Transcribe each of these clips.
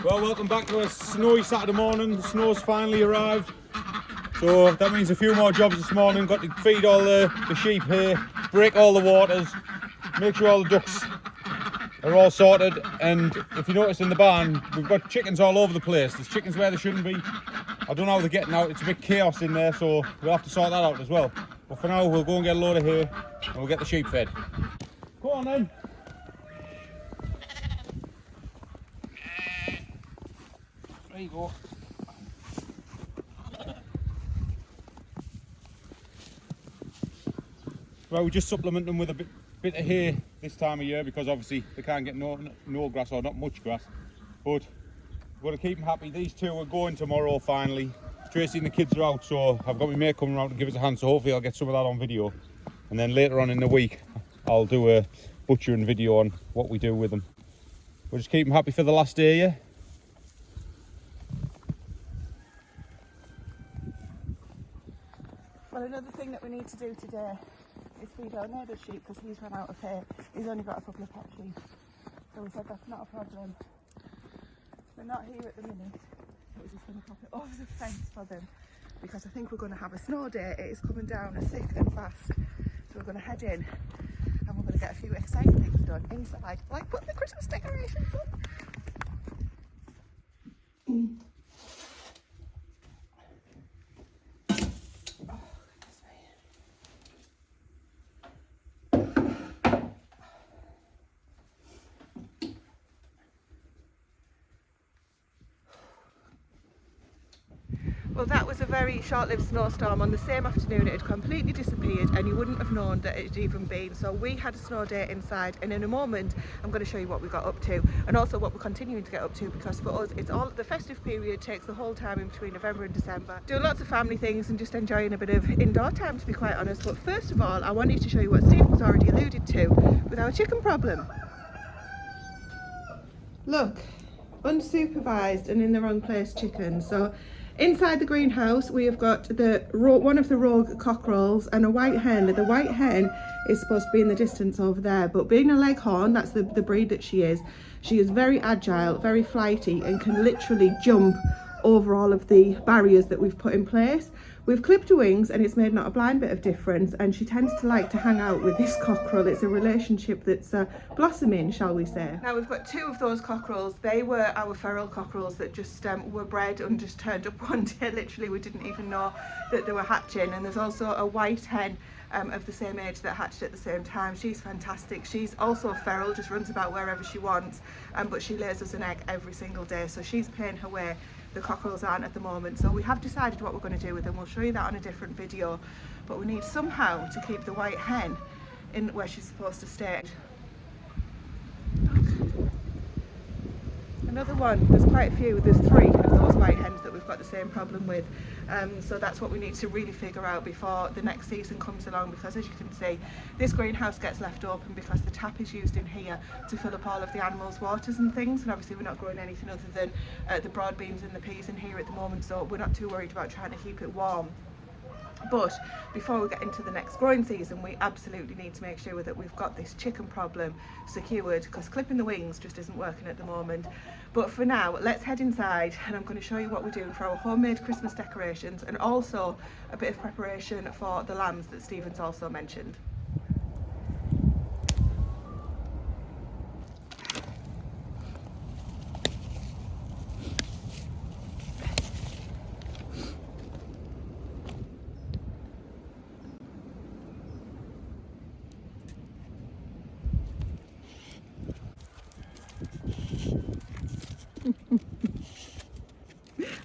Well, welcome back to a snowy Saturday morning. The snow's finally arrived. So that means a few more jobs this morning. Got to feed all the sheep here, break all the waters, make sure all the ducks are all sorted. And if you notice in the barn, we've got chickens all over the place. There's chickens where they shouldn't be. I don't know how they're getting out. It's a bit chaos in there, so we'll have to sort that out as well. But for now, we'll go and get a load of hay and we'll get the sheep fed. Go on then. There you go. Well, we just supplement them with a bit of hay this time of year because obviously they can't get no grass or not much grass. But we've got to keep them happy. These two are going tomorrow finally. Tracy and the kids are out, so I've got my mate coming around to give us a hand, so hopefully I'll get some of that on video. And then later on in the week, I'll do a butchering video on what we do with them. We'll just keep them happy for the last day, yeah? Well, another thing that we need to do today is feed our neighbour's sheep because he's run out of hay. He's only got a couple of pet sheep. So we said that's not a problem. We're not here at the minute. We're just going to pop it over the fence for them because I think we're going to have a snow day. It is coming down thick and fast. So we're going to head in and we're going to get a few exciting things done inside, like put the Christmas decorations up. Well, that was a very short-lived snowstorm. On the same afternoon it had completely disappeared and you wouldn't have known that it had even been. So we had a snow day inside, and in a moment I'm going to show you what we got up to and also what we're continuing to get up to, because for us it's all the festive period takes the whole time in between November and December. Doing lots of family things and just enjoying a bit of indoor time, to be quite honest. But first of all I wanted to show you what Stephen's already alluded to with our chicken problem. Look, unsupervised and in the wrong place chickens. So inside the greenhouse we have got one of the rogue cockerels and a white hen. The white hen is supposed to be in the distance over there, but being a leghorn, that's the breed that she is very agile, very flighty, and can literally jump over all of the barriers that we've put in place. We've clipped her wings and it's made not a blind bit of difference, and she tends to like to hang out with this cockerel. It's a relationship that's blossoming, shall we say. Now we've got two of those cockerels. They were our feral cockerels that just were bred and just turned up one day. Literally, we didn't even know that they were hatching. And there's also a white hen of the same age that hatched at the same time. She's fantastic. She's also feral, just runs about wherever she wants, but she lays us an egg every single day, so she's paying her way. The cockerels aren't at the moment, so we have decided what we're going to do with them. We'll show you that on a different video, but we need somehow to keep the white hen in where she's supposed to stay. Another one, there's quite a few, there's 3 of those white hens that we've got the same problem with, so that's what we need to really figure out before the next season comes along, because as you can see this greenhouse gets left open because the tap is used in here to fill up all of the animals' waters and things, and obviously we're not growing anything other than the broad beans and the peas in here at the moment, so we're not too worried about trying to keep it warm. But before we get into the next growing season, we absolutely need to make sure that we've got this chicken problem secured, because clipping the wings just isn't working at the moment. But for now, let's head inside and I'm going to show you what we're doing for our homemade Christmas decorations, and also a bit of preparation for the lambs that Stephen's also mentioned.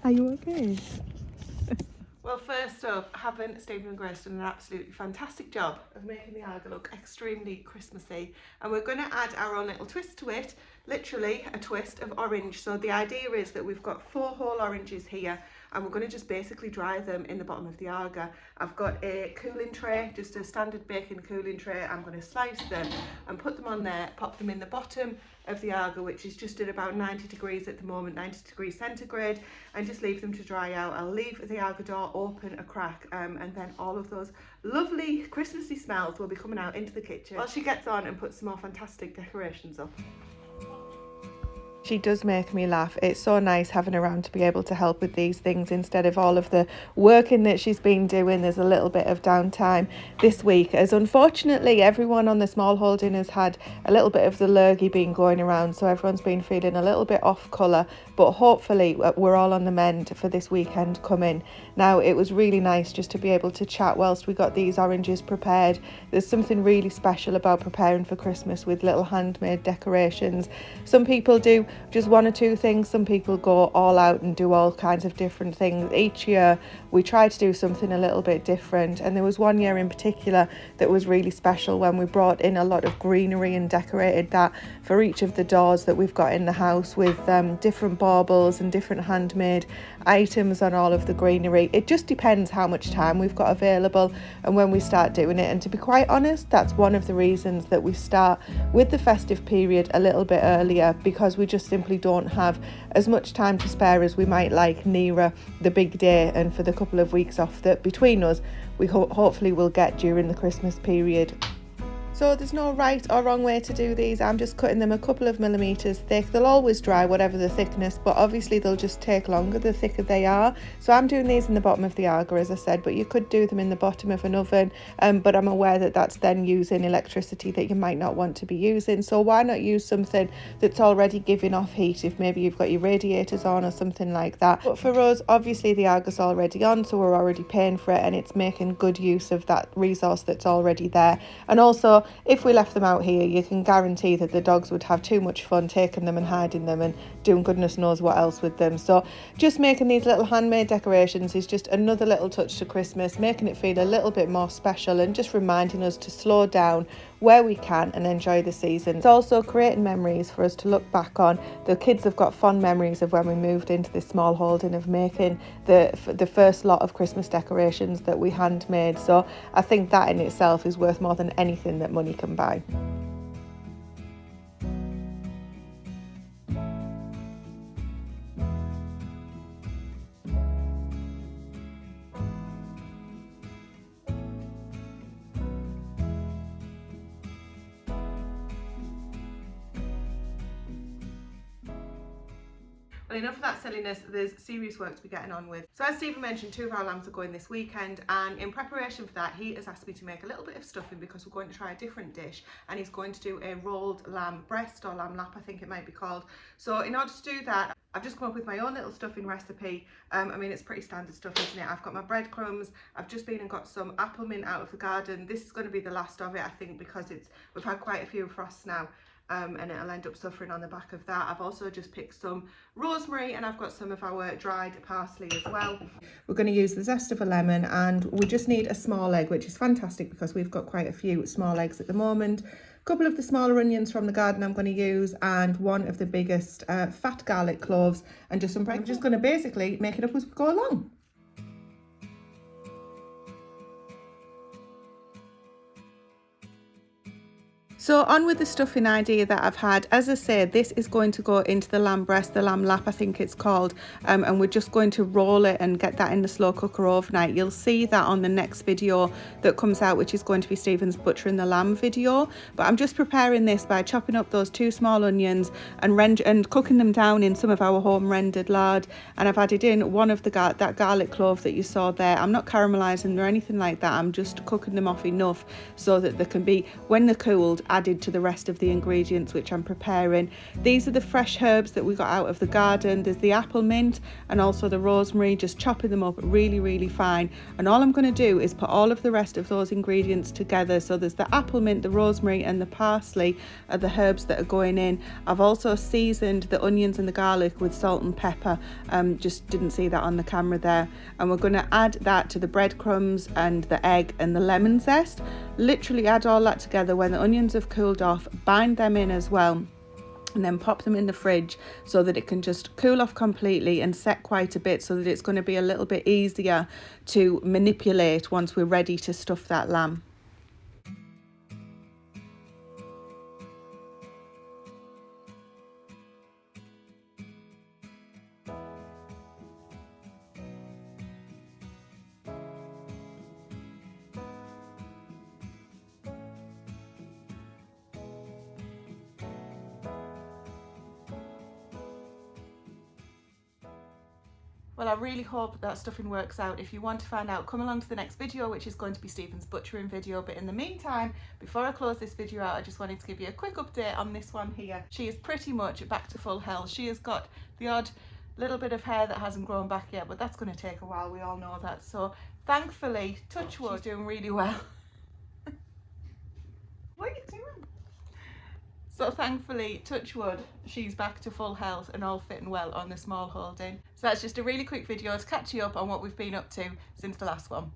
Are you okay? Well, first up, haven't Stephen and Grace done an absolutely fantastic job of making the Arga look extremely Christmassy, and we're going to add our own little twist to it, literally a twist of orange. So the idea is that we've got 4 whole oranges here, and we're going to just basically dry them in the bottom of the Arga. I've got a cooling tray, just a standard baking cooling tray. I'm going to slice them and put them on there, pop them in the bottom of the Arga, which is just at about 90 degrees at the moment, 90 degrees centigrade, and just leave them to dry out. I'll leave the Arga door open a crack, and then all of those lovely Christmassy smells will be coming out into the kitchen while she gets on and puts some more fantastic decorations up. She does make me laugh. It's so nice having her around to be able to help with these things instead of all of the working that she's been doing. There's a little bit of downtime this week, as unfortunately everyone on the Smallholding has had a little bit of the lurgy being going around, so everyone's been feeling a little bit off colour, but hopefully we're all on the mend for this weekend coming. Now, it was really nice just to be able to chat whilst we got these oranges prepared. There's something really special about preparing for Christmas with little handmade decorations. Some people do just one or two things, some people go all out and do all kinds of different things. Each year we try to do something a little bit different, and there was one year in particular that was really special when we brought in a lot of greenery and decorated that for each of the doors that we've got in the house with different baubles and different handmade items on all of the greenery. It just depends how much time we've got available and when we start doing it, and to be quite honest, that's one of the reasons that we start with the festive period a little bit earlier, because we just simply don't have as much time to spare as we might like nearer the big day and for the couple of weeks off that between us we hopefully will get during the Christmas period. So there's no right or wrong way to do these. I'm just cutting them a couple of millimetres thick. They'll always dry whatever the thickness, but obviously they'll just take longer the thicker they are. So I'm doing these in the bottom of the Aga, as I said, but you could do them in the bottom of an oven, but I'm aware that that's then using electricity that you might not want to be using. So why not use something that's already giving off heat if maybe you've got your radiators on or something like that. But for us, obviously the Aga's already on, so we're already paying for it, and it's making good use of that resource that's already there. And also, if we left them out here, you can guarantee that the dogs would have too much fun taking them and hiding them and doing goodness knows what else with them. So just making these little handmade decorations is just another little touch to Christmas, making it feel a little bit more special and just reminding us to slow down where we can and enjoy the season. It's also creating memories for us to look back on. The kids have got fond memories of when we moved into this Smallholding, of making the first lot of Christmas decorations that we handmade. So I think that in itself is worth more than anything that money can buy. Well, enough of that silliness, there's serious work to be getting on with. So as Stephen mentioned, 2 of our lambs are going this weekend, and in preparation for that he has asked me to make a little bit of stuffing because we're going to try a different dish, and he's going to do a rolled lamb breast, or lamb lap I think it might be called. So in order to do that, I've just come up with my own little stuffing recipe. I mean, it's pretty standard stuff, isn't it? I've got my breadcrumbs, I've just been and got some apple mint out of the garden. This is going to be the last of it, I think, because we've had quite a few frosts now. And it'll end up suffering on the back of that. I've also just picked some rosemary, and I've got some of our dried parsley as well. We're going to use the zest of a lemon, and we just need a small egg, which is fantastic because we've got quite a few small eggs at the moment. A couple of the smaller onions from the garden I'm going to use, and one of the biggest fat garlic cloves, and just some bread. I'm just going to basically make it up as we go along. So on with the stuffing idea that I've had. As I said, this is going to go into the lamb breast, the lamb lap I think it's called, and we're just going to roll it and get that in the slow cooker overnight. You'll see that on the next video that comes out, which is going to be Stephen's butchering the lamb video. But I'm just preparing this by chopping up those 2 small onions and cooking them down in some of our home rendered lard, and I've added in one of that garlic clove that you saw there. I'm not caramelizing or anything like that, I'm just cooking them off enough so that they can be, when they're cooled, added to the rest of the ingredients which I'm preparing. These are the fresh herbs that we got out of the garden. There's the apple mint and also the rosemary, just chopping them up really fine, and all I'm going to do is put all of the rest of those ingredients together. So there's the apple mint, the rosemary and the parsley are the herbs that are going in. I've also seasoned the onions and the garlic with salt and pepper, just didn't see that on the camera there, and we're going to add that to the breadcrumbs and the egg and the lemon zest. Literally add all that together. When the onions have cooled off, bind them in as well, and then pop them in the fridge so that it can just cool off completely and set quite a bit, so that it's going to be a little bit easier to manipulate once we're ready to stuff that lamb. Well, I really hope that stuffing works out. If you want to find out, come along to the next video, which is going to be Stephen's butchering video. But in the meantime, before I close this video out, I just wanted to give you a quick update on this one here. She is pretty much back to full health. She has got the odd little bit of hair that hasn't grown back yet, but that's going to take a while, we all know that. So thankfully, touch wood, she's doing really well. What are you doing? So thankfully, touch wood, she's back to full health and all fit and well on the small holding. So that's just a really quick video to catch you up on what we've been up to since the last one.